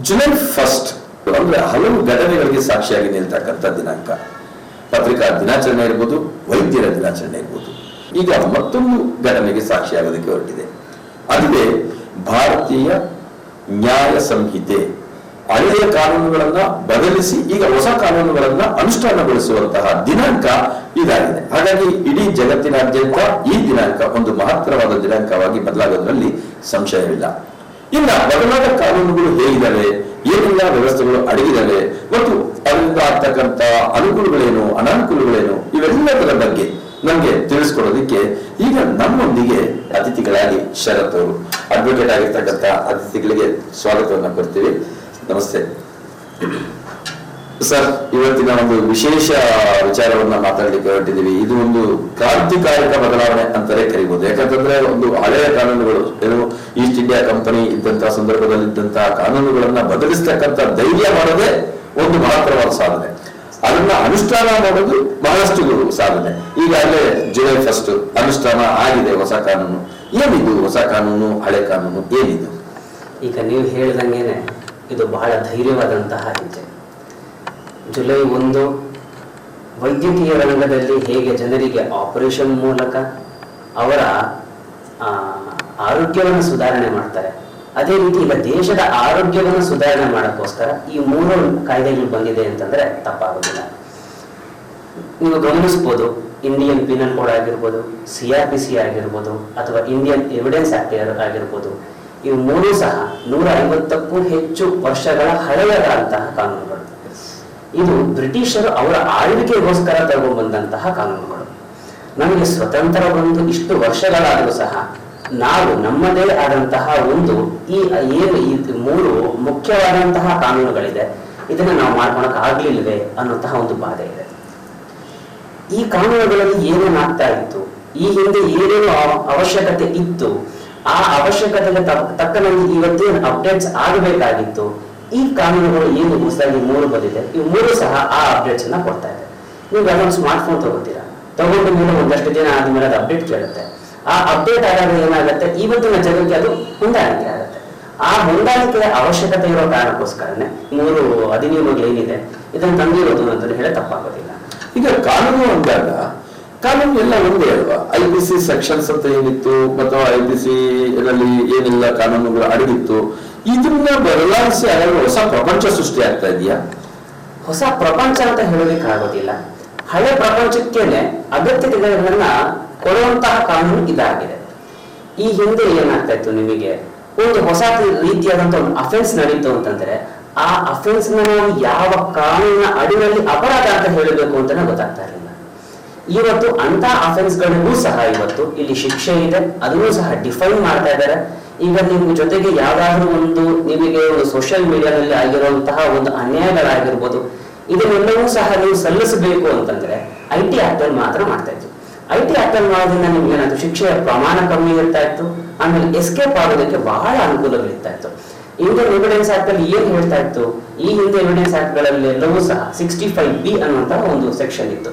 July 1 ಅಂದ್ರೆ ಹಲವು ಘಟನೆಗಳಿಗೆ ಸಾಕ್ಷಿಯಾಗಿ ನಿಲ್ತಕ್ಕಂಥ ದಿನಾಂಕ. ಪತ್ರಿಕಾ ದಿನಾಚರಣೆ ಇರ್ಬೋದು, ವೈದ್ಯರ ದಿನಾಚರಣೆ ಇರ್ಬೋದು. ಈಗ ಮತ್ತೊಂದು ಘಟನೆಗೆ ಸಾಕ್ಷಿಯಾಗೋದಕ್ಕೆ ಹೊರಟಿದೆ. ಅದುವೇ ಭಾರತೀಯ ನ್ಯಾಯ ಸಂಹಿತೆ. ಹಳೆಯ ಕಾನೂನುಗಳನ್ನ ಬದಲಿಸಿ ಈಗ ಹೊಸ ಕಾನೂನುಗಳನ್ನ ಅನುಷ್ಠಾನಗೊಳಿಸುವಂತಹ ದಿನಾಂಕ ಇದಾಗಿದೆ. ಹಾಗಾಗಿ ಇಡೀ ಜಗತ್ತಿನಾದ್ಯಂತ ಈ ದಿನಾಂಕ ಒಂದು ಮಹತ್ತರವಾದ ದಿನಾಂಕವಾಗಿ ಬದಲಾಗೋದ್ರಲ್ಲಿ ಸಂಶಯವಿಲ್ಲ. ಇನ್ನ ಬದಲಾದ ಕಾನೂನುಗಳು ಹೇಗಿದ್ದಾವೆ, ಏನೆಲ್ಲ ವ್ಯವಸ್ಥೆಗಳು ಅಡಗಿದ್ದಾವೆ ಮತ್ತು ಅದರಿಂದ ಆಗ್ತಕ್ಕಂಥ ಅನುಕೂಲಗಳೇನು, ಅನಾನುಕೂಲಗಳೇನು, ಇವೆಲ್ಲದರ ಬಗ್ಗೆ ನಮ್ಗೆ ತಿಳಿಸ್ಕೊಡೋದಕ್ಕೆ ಈಗ ನಮ್ಮೊಂದಿಗೆ ಅತಿಥಿಗಳಾಗಿ ಶರತ್ ಅವರು, ಅಡ್ವೊಕೇಟ್ ಆಗಿರ್ತಕ್ಕಂಥ ಅತಿಥಿಗಳಿಗೆ ಸ್ವಾಗತವನ್ನ ಕೊಡ್ತೀವಿ. ನಮಸ್ತೆ ಸರ್. ಇವತ್ತಿನ ಒಂದು ವಿಶೇಷ ವಿಚಾರವನ್ನ ಮಾತಾಡ್ಲಿಕ್ಕೆ ಹೊರಟಿದ್ದೀವಿ. ಇದು ಒಂದು ಕ್ರಾಂತಿಕಾರಕ ಬದಲಾವಣೆ ಅಂತಾನೆ ಕರಿಬಹುದು. ಯಾಕಂತಂದ್ರೆ ಒಂದು ಹಳೆಯ ಕಾನೂನುಗಳು, ಏನು ಈಸ್ಟ್ ಇಂಡಿಯಾ ಕಂಪನಿ ಇದ್ದಂತಹ ಸಂದರ್ಭದಲ್ಲಿ ಇದ್ದಂತಹ ಕಾನೂನುಗಳನ್ನ ಬದಲಿಸ್ತಕ್ಕಂಥ ಧೈರ್ಯ ಮಾಡೋದೇ ಒಂದು ಮಹತ್ತರವಾದ ಸಾಧನೆ. ಅದನ್ನ ಅನುಷ್ಠಾನ ಮಾಡೋದು ಬಹಳಷ್ಟು ಸಾಧನೆ. ಈಗಾಗಲೇ ಜುಲೈ 1 ಅನುಷ್ಠಾನ ಆಗಿದೆ ಹೊಸ ಕಾನೂನು. ಏನಿದು ಹೊಸ ಕಾನೂನು, ಹಳೆ ಕಾನೂನು ಏನಿದು? ಈಗ ನೀವು ಹೇಳಿದಂಗೆನೆ ಇದು ಬಹಳ ಧೈರ್ಯವಾದಂತಹ ಹೆಜ್ಜೆ. ಜುಲೈ 1 ವೈದ್ಯಕೀಯ ರಂಗದಲ್ಲಿ ಹೇಗೆ ಜನರಿಗೆ ಆಪರೇಷನ್ ಮೂಲಕ ಅವರ ಆರೋಗ್ಯವನ್ನು ಸುಧಾರಣೆ ಮಾಡ್ತಾರೆ, ಅದೇ ರೀತಿ ಈಗ ದೇಶದ ಆರೋಗ್ಯವನ್ನು ಸುಧಾರಣೆ ಮಾಡೋಕ್ಕೋಸ್ಕರ ಈ 3 ಕಾಯ್ದೆಗಳು ಬಂದಿದೆ ಅಂತಂದ್ರೆ ತಪ್ಪಾಗೋದಿಲ್ಲ. ನೀವು ಗಮನಿಸಬಹುದು, ಇಂಡಿಯನ್ ಪೀನಲ್ ಕೋಡ್ ಆಗಿರ್ಬೋದು, CRPC ಆಗಿರ್ಬೋದು, ಅಥವಾ ಇಂಡಿಯನ್ ಎವಿಡೆನ್ಸ್ ಆಕ್ಟ್ ಆಗಿರ್ಬೋದು, ಇವು 3 ಸಹ 150ಕ್ಕೂ ಹೆಚ್ಚು ವರ್ಷಗಳ ಹಳೆಯದಾದಂತಹ ಕಾನೂನುಗಳು. ಇದು ಬ್ರಿಟಿಷರು ಅವರ ಆಳ್ವಿಕೆಗೋಸ್ಕರ ತಗೊಂಡ್ಬಂದಂತಹ ಕಾನೂನುಗಳು. ನಮಗೆ ಸ್ವತಂತ್ರ ಬಂದು ಇಷ್ಟು ವರ್ಷಗಳಾದರೂ ಸಹ ನಾವು ನಮ್ಮದೇ ಆದಂತಹ ಒಂದು ಈ 3 ಮುಖ್ಯವಾದಂತಹ ಕಾನೂನುಗಳಿದೆ, ಇದನ್ನ ನಾವು ಮಾಡ್ಕೊಳಕ್ ಆಗ್ಲಿಲ್ವೇ ಅನ್ನೋಂತಹ ಒಂದು ಬಾಧೆ ಇದೆ. ಈ ಕಾನೂನುಗಳಲ್ಲಿ ಏನೇನಾಗ್ತಾ ಇತ್ತು, ಈ ಹಿಂದೆ ಏನೇನು ಅವಶ್ಯಕತೆ ಇತ್ತು, ಆ ಅವಶ್ಯಕತೆಗೆ ತಕ್ಕನಾಗಿ ಇವತ್ತೇನು ಅಪ್ಡೇಟ್ಸ್ ಆಗಬೇಕಾಗಿತ್ತು, ಈ ಕಾನೂನುಗಳು ಏನು ಹೊಸದಾಗಿ 3 ಬಂದಿದೆ, ಈ 3 ಸಹ ಆ ಅಪ್ಡೇಟ್ಸ್ ಅನ್ನ ಕೊಡ್ತಾ ಇದೆ. ನೀವು ಅದೊಂದು ಸ್ಮಾರ್ಟ್ ಫೋನ್ ತಗೋತೀರಾ, ತಗೊಂಡ ಮೇಲೆ ಒಂದಷ್ಟು ದಿನ ಆದ್ಮೇಲೆ ಅದು ಅಪ್ಡೇಟ್ ಕೇಳುತ್ತೆ. ಆ ಅಪ್ಡೇಟ್ ಆದಾಗ ಏನಾಗುತ್ತೆ, ಇವತ್ತಿನ ಜನಕ್ಕೆ ಅದು ಹೊಂದಾಣಿಕೆ ಆಗುತ್ತೆ. ಆ ಹೊಂದಾಣಿಕೆಯ ಅವಶ್ಯಕತೆ ಇರೋ ಕಾರಣಕ್ಕೋಸ್ಕರನೇ 3 ಅಧಿನಿಯಮಗಳು ಏನಿದೆ ಇದನ್ನು ತಂದಿರೋದು ಅಂತ ಹೇಳಿ ತಪ್ಪಾಗೋದಿಲ್ಲ. ಈಗ ಕಾನೂನು ಅಂದಾಗ ಕಾನೂನು ಎಲ್ಲ ಒಂದೇ ಅಲ್ವಾ? IPC ಸೆಕ್ಷನ್ಸ್ ಅಂತ ಏನಿತ್ತು ಮತ್ತು IPC ನಲ್ಲಿ ಏನೆಲ್ಲ ಕಾನೂನುಗಳು ಅಡಗಿತ್ತು, ಇದನ್ನ ಬದಲಾಯಿಸಿ ಅದರಲ್ಲಿ ಹೊಸ ಪ್ರಪಂಚ ಸೃಷ್ಟಿ ಆಗ್ತಾ ಇದೆಯಾ? ಹೊಸ ಪ್ರಪಂಚ ಅಂತ ಹೇಳೋದಕ್ಕಾಗೋದಿಲ್ಲ. ಹಳೆ ಪ್ರಪಂಚಕ್ಕೇನೆ ಅಗತ್ಯತೆಗಳನ್ನ ಕೊಡುವಂತಹ ಕಾನೂನು ಇದಾಗಿದೆ. ಈ ಹಿಂದೆ ಏನಾಗ್ತಾ ಇತ್ತು, ನಿಮಗೆ ಒಂದು ಹೊಸ ರೀತಿಯಾದಂತಹ ಒಂದು ಅಫೆನ್ಸ್ ನಡೀತು ಅಂತಂದ್ರೆ ಆ ಅಫೆನ್ಸ್ ನಾವು ಯಾವ ಕಾನೂನಿನ ಅಡಿಯಲ್ಲಿ ಅಪರಾಧ ಅಂತ ಹೇಳಬೇಕು ಅಂತಾನೆ ಗೊತ್ತಾಗ್ತಾ ಇರಲಿಲ್ಲ. ಇವತ್ತು ಅಂತ ಅಫೆನ್ಸ್ ಗಳಿಗೂ ಸಹ ಇವತ್ತು ಇಲ್ಲಿ ಶಿಕ್ಷೆ ಇದೆ, ಅದನ್ನು ಸಹ ಡಿಫೈನ್ ಮಾಡ್ತಾ ಇದ್ದಾರೆ. ಈಗ ನಿಮ್ಮ ಜೊತೆಗೆ ಯಾವ್ದಾದ್ರು ಒಂದು ನಿಮಗೆ ಒಂದು ಸೋಷಿಯಲ್ ಮೀಡಿಯಾದಲ್ಲಿ ಆಗಿರುವಂತಹ ಒಂದು ಅನ್ಯಾಯಗಳಾಗಿರ್ಬೋದು, ಇದನ್ನೆಲ್ಲವೂ ಸಹ ನೀವು ಸಲ್ಲಿಸಬೇಕು ಅಂತಂದ್ರೆ IT ಆಕ್ಟ್ ಅಲ್ಲಿ ಮಾತ್ರ ಮಾಡ್ತಾ ಇತ್ತು. IT ಆಕ್ಟ್ ಅಲ್ಲಿ ಮಾಡೋದ್ರಿಂದ ನಿಮ್ಗೆ ಏನಾಯ್ತು, ಶಿಕ್ಷೆಯ ಪ್ರಮಾಣ ಕಮ್ಮಿ ಇರ್ತಾ ಇತ್ತು, ಆಮೇಲೆ ಎಸ್ಕೇಪ್ ಆಗೋದಕ್ಕೆ ಬಹಳ ಅನುಕೂಲಗಳಿರ್ತಾ ಇತ್ತು. ಇಂಡಿಯನ್ ಎವಿಡೆನ್ಸ್ ಆಕ್ಟ್ ಅಲ್ಲಿ ಏನ್ ಹೇಳ್ತಾ ಇತ್ತು, ಈ ಹಿಂದೆ ಎವಿಡೆನ್ಸ್ ಆಕ್ಟ್ ಗಳಲ್ಲಿ ಎಲ್ಲವೂ ಸಹ 65B ಅನ್ನುವಂತಹ ಒಂದು ಸೆಕ್ಷನ್ ಇತ್ತು.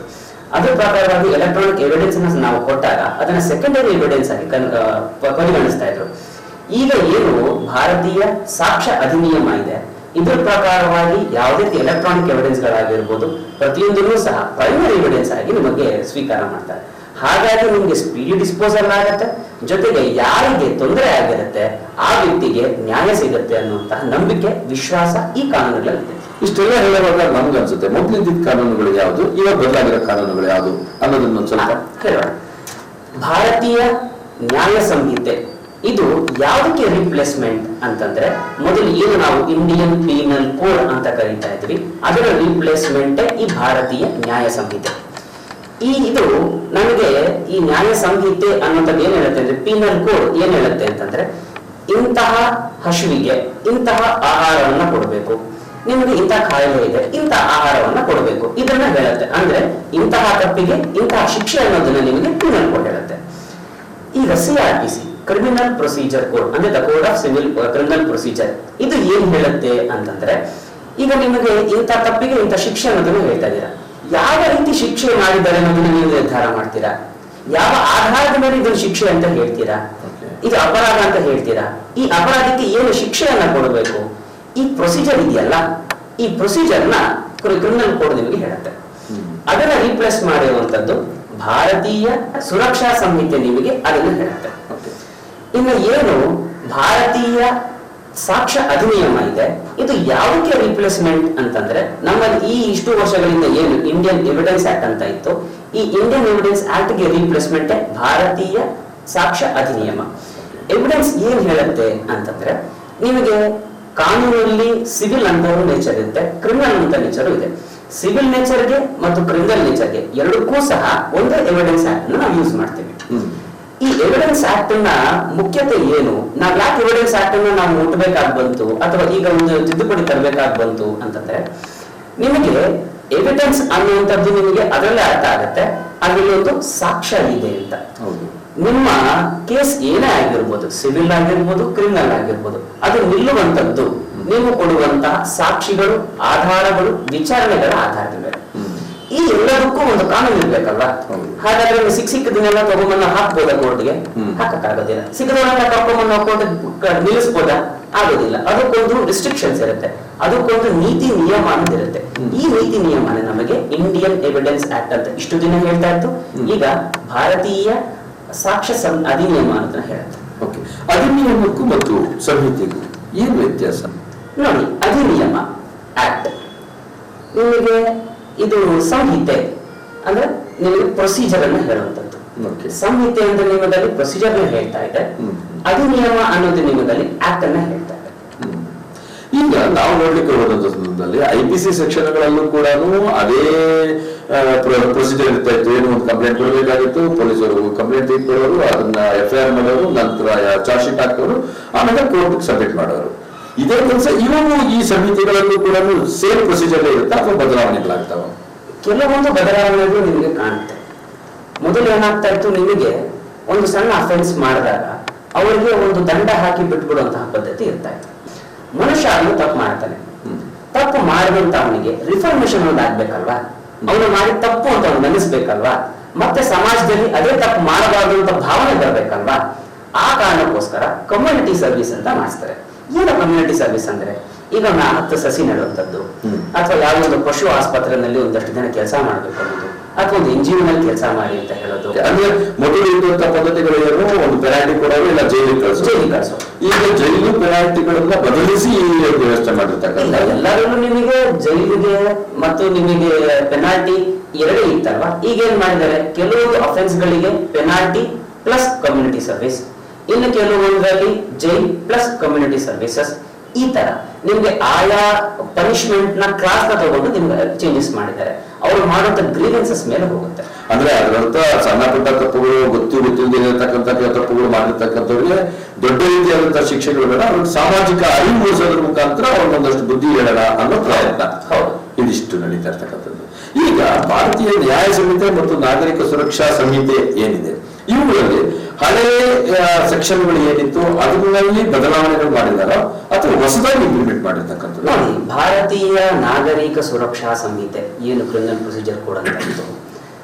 ಅದ್ರ ಪ್ರಕಾರವಾಗಿ ಎಲೆಕ್ಟ್ರಾನಿಕ್ ಎವಿಡೆನ್ಸ್ ನಾವು ಕೊಟ್ಟಾಗ ಅದನ್ನ ಸೆಕೆಂಡರಿ ಎವಿಡೆನ್ಸ್ ಆಗಿ ಪರಿಗಣಿಸ್ತಾ ಇದ್ರು. ಈಗ ಏನು ಭಾರತೀಯ ಸಾಕ್ಷ್ಯ ಅಧಿನಿಯಮ ಇದೆ, ಇದ್ರ ಪ್ರಕಾರವಾಗಿ ಯಾವುದೇ ಎಲೆಕ್ಟ್ರಾನಿಕ್ ಎವಿಡೆನ್ಸ್ ಗಳಾಗಿರ್ಬೋದು ಪ್ರತಿಯೊಂದನ್ನು ಸಹ ಪ್ರೈಮರಿ ಎವಿಡೆನ್ಸ್ ಆಗಿ ನಿಮಗೆ ಸ್ವೀಕಾರ ಮಾಡ್ತಾರೆ. ಹಾಗಾಗಿ ನಿಮ್ಗೆ ಸ್ಪೀಡಿ ಡಿಸ್ಪೋಸಲ್ ಆಗುತ್ತೆ, ಜೊತೆಗೆ ಯಾರಿಗೆ ತೊಂದರೆ ಆಗಿರುತ್ತೆ ಆ ವ್ಯಕ್ತಿಗೆ ನ್ಯಾಯ ಸಿಗುತ್ತೆ ಅನ್ನುವಂತಹ ನಂಬಿಕೆ, ವಿಶ್ವಾಸ ಈ ಕಾನೂನುಗಳಲ್ಲಿ. ಇಷ್ಟೆಲ್ಲ ಹೇಳುವಾಗ ನಮ್ಗೆ ಅನ್ಸುತ್ತೆ, ಮೊದಲಿದ್ದ ಕಾನೂನುಗಳು ಯಾವುದು, ಇವಾಗ ಬದಲಾಗಿರೋ ಕಾನೂನುಗಳು ಯಾವುದು ಅನ್ನೋದನ್ನ ಸ್ವಲ್ಪ ಹೇಳೋಣ. ಭಾರತೀಯ ನ್ಯಾಯ ಸಂಹಿತೆ ಇದು ಯಾವುದಕ್ಕೆ ರಿಪ್ಲೇಸ್ಮೆಂಟ್ ಅಂತಂದ್ರೆ, ಮೊದಲು ಏನು ನಾವು ಇಂಡಿಯನ್ ಪೀನಲ್ ಕೋಡ್ ಅಂತ ಕರೀತಾ ಇದ್ವಿ, ಅದರ ರಿಪ್ಲೇಸ್ಮೆಂಟ್ ಈ ಭಾರತೀಯ ನ್ಯಾಯ ಸಂಹಿತೆ. ಇದು ನಮಗೆ ಈ ನ್ಯಾಯ ಸಂಹಿತೆ ಅನ್ನೋದು ಏನ್ ಹೇಳುತ್ತೆ ಅಂದ್ರೆ, ಪೀನಲ್ ಕೋಡ್ ಏನ್ ಹೇಳುತ್ತೆ ಅಂತಂದ್ರೆ, ಇಂತಹ ಹಸುವಿಗೆ ಇಂತಹ ಆಹಾರವನ್ನ ಕೊಡಬೇಕು, ನಿಮಗೆ ಇಂತಹ ಕಾಯಿಲೆ ಇದೆ ಇಂತಹ ಆಹಾರವನ್ನ ಕೊಡಬೇಕು, ಇದನ್ನ ಹೇಳುತ್ತೆ. ಅಂದ್ರೆ ಇಂತಹ ತಪ್ಪಿಗೆ ಇಂತಹ ಶಿಕ್ಷೆ ಅನ್ನೋದನ್ನ ನಿಮಗೆ ಪೀನಲ್ ಕೋಡ್ ಹೇಳುತ್ತೆ. ಈಗ CRPC ಕ್ರಿಮಿನಲ್ ಪ್ರೊಸೀಜರ್ ಕೋಡ್ ಅಂದ್ರೆ the code of civil criminal procedure, ಇದು ಏನ್ ಹೇಳುತ್ತೆ ಅಂತಂದ್ರೆ, ಈಗ ನಿಮಗೆ ಇಂಥ ತಪ್ಪಿಗೆ ಇಂಥ ಶಿಕ್ಷೆ ಅನ್ನೋದನ್ನ ಹೇಳ್ತಾ ಇದ್ದೀರಾ, ಯಾವ ರೀತಿ ಶಿಕ್ಷೆ ಮಾಡಿದ್ದಾರೆ ಅನ್ನೋದನ್ನ ನೀವು ನಿರ್ಧಾರ ಮಾಡ್ತೀರಾ, ಯಾವ ಆಧಾರದ ಮೇಲೆ ಇದನ್ನು ಶಿಕ್ಷೆ ಅಂತ ಹೇಳ್ತೀರಾ, ಇದು ಅಪರಾಧ ಅಂತ ಹೇಳ್ತೀರಾ, ಈ ಅಪರಾಧಕ್ಕೆ ಏನು ಶಿಕ್ಷೆಯನ್ನ ಕೊಡಬೇಕು, ಈ ಪ್ರೊಸೀಜರ್ ಇದೆಯಲ್ಲ, ಈ ಪ್ರೊಸೀಜರ್ನ ಕ್ರಿಮಿನಲ್ ಕೋಡ್ ನಿಮಗೆ ಹೇಳುತ್ತೆ. ಅದನ್ನ ರೀಪ್ಲೇಸ್ ಮಾಡುವಂತದ್ದು ಭಾರತೀಯ ಸುರಕ್ಷಾ ಸಂಹಿತೆ ನಿಮಗೆ ಅದನ್ನು ಹೇಳುತ್ತೆ. ಇನ್ನು ಏನು ಭಾರತೀಯ ಸಾಕ್ಷ್ಯ ಅಧಿನಿಯಮ ಇದೆ, ಇದು ಯಾವುದಕ್ಕೆ ರಿಪ್ಲೇಸ್ಮೆಂಟ್ ಅಂತಂದ್ರೆ, ನಮ್ಮಲ್ಲಿ ಈ ಇಷ್ಟು ವರ್ಷಗಳಿಂದ ಏನು ಇಂಡಿಯನ್ ಎವಿಡೆನ್ಸ್ ಆಕ್ಟ್ ಅಂತ ಇತ್ತು, ಈ ಇಂಡಿಯನ್ ಎವಿಡೆನ್ಸ್ ಆಕ್ಟ್ ಗೆ ರಿಪ್ಲೇಸ್ಮೆಂಟ್ ಭಾರತೀಯ ಸಾಕ್ಷ್ಯ ಅಧಿನಿಯಮ. ಎವಿಡೆನ್ಸ್ ಏನ್ ಹೇಳುತ್ತೆ ಅಂತಂದ್ರೆ, ನಿಮಗೆ ಕಾನೂನಲ್ಲಿ ಸಿವಿಲ್ ಅಂತ ನೇಚರ್ ಇರುತ್ತೆ, ಕ್ರಿಮಿನಲ್ ಅಂತ ನೇಚರ್ ಇದೆ. ಸಿವಿಲ್ ನೇಚರ್ಗೆ ಮತ್ತು ಕ್ರಿಮಿನಲ್ ನೇಚರ್ಗೆ ಎರಡಕ್ಕೂ ಸಹ ಒಂದೇ ಎವಿಡೆನ್ಸ್ ಆಕ್ಟ್ ನಾವು ಯೂಸ್ ಮಾಡ್ತೀವಿ. ಈ ಎವಿಡೆನ್ಸ್ ಆಕ್ಟ್ ನ ಮುಖ್ಯತೆ ಏನು, ನಾವು ಯಾಕೆ ಎವಿಡೆನ್ಸ್ ಆಕ್ಟ್ ಅನ್ನ ನಾವು ಮುಟ್ಟಬೇಕಾಗಿ ಬಂತು ಅಥವಾ ಈಗ ಒಂದು ತಿದ್ದುಪಡಿ ತರಬೇಕಾಗಿ ಬಂತು ಅಂತಂದ್ರೆ, ನಿಮಗೆ ಎವಿಡೆನ್ಸ್ ಅನ್ನುವಂಥದ್ದು ನಿಮಗೆ ಅದರಲ್ಲೇ ಅರ್ಥ ಆಗುತ್ತೆ, ಅದರಲ್ಲಿ ಒಂದು ಸಾಕ್ಷ್ಯ ಇದೆ ಅಂತ. ನಿಮ್ಮ ಕೇಸ್ ಏನೇ ಆಗಿರ್ಬೋದು, ಸಿವಿಲ್ ಆಗಿರ್ಬೋದು, ಕ್ರಿಮಿನಲ್ ಆಗಿರ್ಬೋದು, ಅದು ನಿಲ್ಲುವಂತದ್ದು ನೀವು ಕೊಡುವಂತಹ ಸಾಕ್ಷಿಗಳು, ಆಧಾರಗಳು, ವಿಚಾರಣೆಗಳ ಆಧಾರದ ಮೇಲೆ. ಈ ಎಲ್ಲದಕ್ಕೂ ಒಂದು ಕಾನೂನು ಇರ್ಬೇಕಲ್ವಾ? ಹಾಗಾದ್ರೆ ಸಿಕ್ಕದನ್ನೆಲ್ಲ ತಗೊಂಬನ್ನ ಹಾಕ್ಬೋದಾ ಕೋರ್ಟ್ಗೆ? ಹಾಕಕ್ಕಾಗೋದಿಲ್ಲ. ಸಿಕ್ಕದನ್ನೆಲ್ಲ ಕರ್ಕೊಂಬನ್ನ ಕೋರ್ಟ್ ನಿಲ್ಲಿಸ್ಬೋದಾ? ಆಗೋದಿಲ್ಲ. ಅದಕ್ಕೊಂದು ರಿಸ್ಟ್ರಿಕ್ಷನ್ಸ್ ಇರುತ್ತೆ, ಅದಕ್ಕೊಂದು ನೀತಿ ನಿಯಮ ಅಂತ ಇರುತ್ತೆ. ಈ ನೀತಿ ನಿಯಮನ ನಮಗೆ ಇಂಡಿಯನ್ ಎವಿಡೆನ್ಸ್ ಆಕ್ಟ್ ಅಂತ ಇಷ್ಟು ದಿನ ಹೇಳ್ತಾ ಇತ್ತು, ಈಗ ಭಾರತೀಯ ಸಾಕ್ಷ್ಯ ಅಧಿನಿಯಮ ಅಂತ ಹೇಳುತ್ತೆ. ಅಧಿನಿಯಮಕ್ಕೂ ಮತ್ತು ಸಂಹಿತೆಗೂ ಏನು ವ್ಯತ್ಯಾಸ ನೋಡಿ? ಅಧಿನಿಯಮ ಆಕ್ಟ್ ನಿಮಗೆ, ಇದು ಸಂಹಿತೆ ಅಂದ್ರೆ ನಿಮಗೆ ಪ್ರೊಸೀಜರ್ ಅನ್ನ ಹೇಳುವಂತದ್ದು. ಸಂಹಿತೆ ಅಂದ್ರೆ ನಿಮಗಲ್ಲಿ ಪ್ರೊಸೀಜರ್ ಹೇಳ್ತಾ ಇದೆ, ಅಧಿನಿಯಮ ಅನ್ನೋದು ನಿಮಗಲ್ಲಿ ಆಕ್ಟ್ ಅನ್ನ ಹೇಳ್ತಾ ಇದೆ. ಈಗ ನಾವು ನೋಡ್ಲಿಕ್ಕೆ ಹೋದಂತ ಸಂದರ್ಭದಲ್ಲಿ IPC ಸೆಕ್ಷನ್ಗಳಲ್ಲೂ ಕೂಡ ಅದೇ ಪ್ರೊಸೀಜರ್ ಇರ್ತಾ ಇತ್ತು. ಏನು ಒಂದು ಕಂಪ್ಲೇಂಟ್ ಕೊಡಬೇಕಾಗಿತ್ತು, ಪೊಲೀಸರು ಕಂಪ್ಲೇಂಟ್ ತೆಗೆದುಕೊಳ್ಳೋರು, ಅದನ್ನ FIR ಮಾಡೋರು, ನಂತರ ಚಾರ್ಜ್ ಶೀಟ್ ಹಾಕೋರು, ಆಮೇಲೆ ಕೋರ್ಟ್ ಸಬ್ಮಿಟ್ ಮಾಡೋರು. ಇದೇ ಕೆಲಸ ಇವು ಈ ಸಂಹಿತೆಗಳಲ್ಲೂ ಕೂಡ ಸೇಮ್ ಪ್ರೊಸೀಜರ್ ಇರುತ್ತೆ ಅಥವಾ ಬದಲಾವಣೆಗಳಾಗ್ತಾವ? ಕೆಲವೊಂದು ಬದಲಾವಣೆಗಳು ನಿಮಗೆ ಕಾಣುತ್ತೆ. ಮೊದಲು ಏನಾಗ್ತಾ ಇತ್ತು, ನಿಮಗೆ ಒಂದು ಸಣ್ಣ ಅಫೆನ್ಸ್ ಮಾಡಿದಾಗ ಅವರಿಗೆ ಒಂದು ದಂಡ ಹಾಕಿ ಬಿಟ್ಬಿಡುವಂತಹ ಪದ್ಧತಿ ಇರ್ತಾ ಇತ್ತು. ಮನುಷ್ಯ ಅವನು ತಪ್ಪು ಮಾಡ್ತಾನೆ, ತಪ್ಪು ಮಾಡಿದಂತ ಅವನಿಗೆ ರಿಫಾರ್ಮೇಶನ್ ಒಂದು ಆಗ್ಬೇಕಲ್ವಾ? ಅವನು ಮಾಡಿ ತಪ್ಪು ಅಂತ ಅವನು ನೆನೆಸ್ಬೇಕಲ್ವಾ? ಮತ್ತೆ ಸಮಾಜದಲ್ಲಿ ಅದೇ ತಪ್ಪು ಮಾಡಬಾರ್ದು ಅಂತ ಭಾವನೆ ಬರ್ಬೇಕಲ್ವಾ? ಆ ಕಾರಣಕ್ಕೋಸ್ಕರ ಕಮ್ಯುನಿಟಿ ಸರ್ವಿಸ್ ಅಂತ ಮಾಡಿಸ್ತಾರೆ. ಏನು ಕಮ್ಯುನಿಟಿ ಸರ್ವಿಸ್ ಅಂದ್ರೆ, ಈಗ 10 ಸಸಿ ನೆಡುವಂಥದ್ದು, ಅಥವಾ ಯಾವುದೋ ಒಂದು ಪಶು ಆಸ್ಪತ್ರೆಯಲ್ಲಿ ಒಂದಷ್ಟು ದಿನ ಕೆಲಸ ಮಾಡಬೇಕು ಅನ್ನೋದು, ಅಥವಾ ಒಂದು NGO ನಲ್ಲಿ ಕೆಲಸ ಮಾಡಿ ಅಂತ ಹೇಳೋದು. ಅಂದ್ರೆ ಮೊದಲು ಇದ್ದಂತ ಪದ್ಧತಿಗಳು ಏನು, ಒಂದು ಪೆನಾಲ್ಟಿ ಕೊಡೋರು, ಇಲ್ಲ ಜೈಲಿಗೆ ಕಳಿಸೋ. ಈಗ ಜೈಲು ಪೆನಾಲ್ಟಿಗಳನ್ನ ಬದಲಿಸಿ ವ್ಯವಸ್ಥೆ ಮಾಡಿರ್ತಕ್ಕಂಥ ಎಲ್ಲರಲ್ಲೂ ನಿಮಗೆ ಜೈಲಿಗೆ ಮತ್ತು ನಿಮಗೆ ಪೆನಾಲ್ಟಿ ಎರಡೇ ಇತ್ತಲ್ವಾ? ಈಗ ಏನ್ ಮಾಡಿದ್ದಾರೆ, ಕೆಲವೊಂದು ಅಫೆನ್ಸ್ ಗಳಿಗೆ ಪೆನಾಲ್ಟಿ ಪ್ಲಸ್ ಕಮ್ಯುನಿಟಿ ಸರ್ವಿಸ್, ಇನ್ನು ಕೆಲವೊಂದರಲ್ಲಿ ಜೈಲ್ ಪ್ಲಸ್ ಕಮ್ಯುನಿಟಿ ಸರ್ವಿಸಸ್. ಈ ತರ ನಿಮ್ಗೆ ಆಯಾ ಪನಿಷ್ಮೆಂಟ್ ನ ಕ್ಲಾಸ್ ನ ತಗೊಂಡು ನಿಮ್ಗೆ ಚೇಂಜಸ್ ಮಾಡಿದ್ದಾರೆ. ಅವರು ಮಾಡುವಂತ ಗ್ರೀವೆನ್ಸಸ್ ಮೇಲೆ ಹೋಗುತ್ತೆ. ಅಂದ್ರೆ ಅದರಂತ ಸಣ್ಣ ಪುಟ್ಟ ತಪ್ಪುಗಳು, ಗೊತ್ತಿಲ್ಲದಿರತಕ್ಕಂಥ ತಪ್ಪುಗಳು ಮಾಡಿರ್ತಕ್ಕಂಥವ್ರಿಗೆ ದೊಡ್ಡ ರೀತಿಯಾದಂತಹ ಶಿಕ್ಷೆಗಳು ಬೇಡ, ಅವ್ರಿಗೆ ಸಾಮಾಜಿಕ ಅರಿವು ಮೂಡಿಸೋದ್ರ ಮುಖಾಂತರ ಅವ್ರಿಗೊಂದಷ್ಟು ಬುದ್ಧಿ ಹೇಳೋಣ ಅನ್ನೋ ಪ್ರಯತ್ನ. ಇದಿಷ್ಟು ನಡೀತಾ ಇರ್ತಕ್ಕಂಥದ್ದು. ಈಗ ಭಾರತೀಯ ನ್ಯಾಯ ಸಂಹಿತೆ ಮತ್ತು ನಾಗರಿಕ ಸುರಕ್ಷಾ ಸಂಹಿತೆ ಏನಿದೆ, ಇವುಗಳಲ್ಲಿ ಹಳೆ ಸೆಕ್ಷನ್ಗಳು ಏನಿತ್ತು ಅದರಲ್ಲಿ ಬದಲಾವಣೆಗಳು ಮಾಡಿದಾರೋ ಅಥವಾ ಹೊಸದಾಗಿ ಇಂಪ್ಲಿಮೆಂಟ್ ಮಾಡಿರ್ತಕ್ಕಂಥದ್ದು? ನೋಡಿ, ಭಾರತೀಯ ನಾಗರಿಕ ಸುರಕ್ಷಾ ಸಂಹಿತೆ ಏನು ಕ್ರಿಮಿನಲ್ ಪ್ರೊಸೀಜರ್ ಕೋಡ್ ಅಂತ ಇತ್ತು,